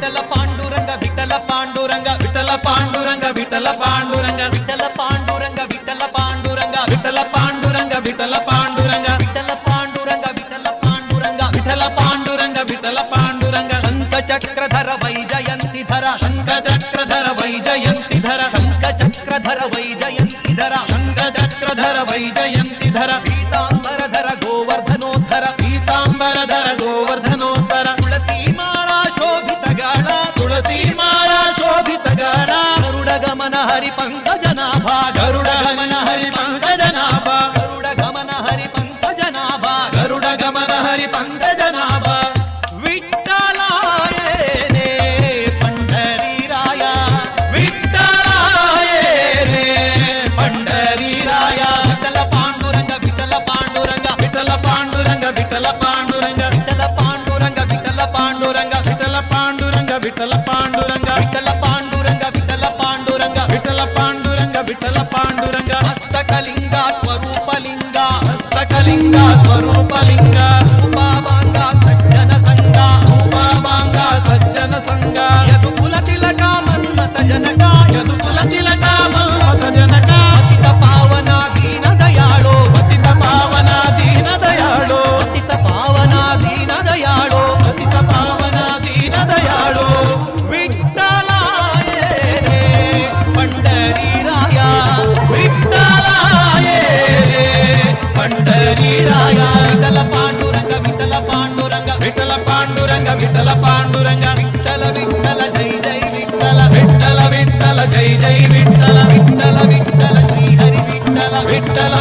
విఠల పాండురంగ విఠల పాండురంగ విఠల పాండురంగ విఠల పాండురంగ విఠల పాండురంగ విఠల పాండురంగ విఠల పాండురంగ విఠల పాండురంగ విఠల పాండురంగ విఠల పాండురంగ విఠల పాండురంగ విఠల పాండురంగ శంఖ చక్రధర వైజయంతిధర శంఖ చక్రధర వైజయంతిధర శంఖ చక్రధర వైజయంతిధర శంఖ చక్రధర వైజయంతిధర పీతాంబరధర గోవర్ధనోద్ధర పీతాంబరధర గోవర్ధనోద్ధర తులసీమాళా శోభితగాళ తులసీమాళా శోభితగాళ గరుడగమన హరి పంకజనాభ గరుడగమన హరి పంకజనాభ గరుడగమన హరి పంకజనాభ గరుడగమన హరి పంకజనాభ విఠ్ఠలాయనే పండరీరాయ విఠ్ఠలాయనే పండరీరాయ విఠల పాండురంగ విఠల పాండురంగ విఠల పాండురంగ విఠల పాండురంగ విఠల పాండురంగ విఠల పాండురంగ విఠల పాండురంగ విఠల పాండురంగ విఠల పాండురంగ విఠల పాండురంగ విఠల పాండురంగ విఠల పాండురంగ హస్తకలింగ స్వరూపలింగ హస్తకలింగ స్వరూపలింగ రూపాభాంగ సజ్జన సంగ రూపాభాంగ సజ్జన సంగ యదుకుల తిలక మన్మత జనక యదుకుల తిలక మన్మత జనక పతిత పావన దీన దయాళో పతిత పావన దీన దయాళో పతిత పావన దీన దయాళో పతిత పావన దీన దయాళో విఠ్ఠలాయ పండరీరాయ విఠ్ఠలాయ పండరీరాయ విఠల పాండురంగ విఠల పాండురంగ విఠల పాండురంగ విఠల పాండురంగ విఠల విఠల జై జై విఠల విఠల విఠల జై జై విఠల విఠల విఠల శ్రీ హరి విఠల విఠల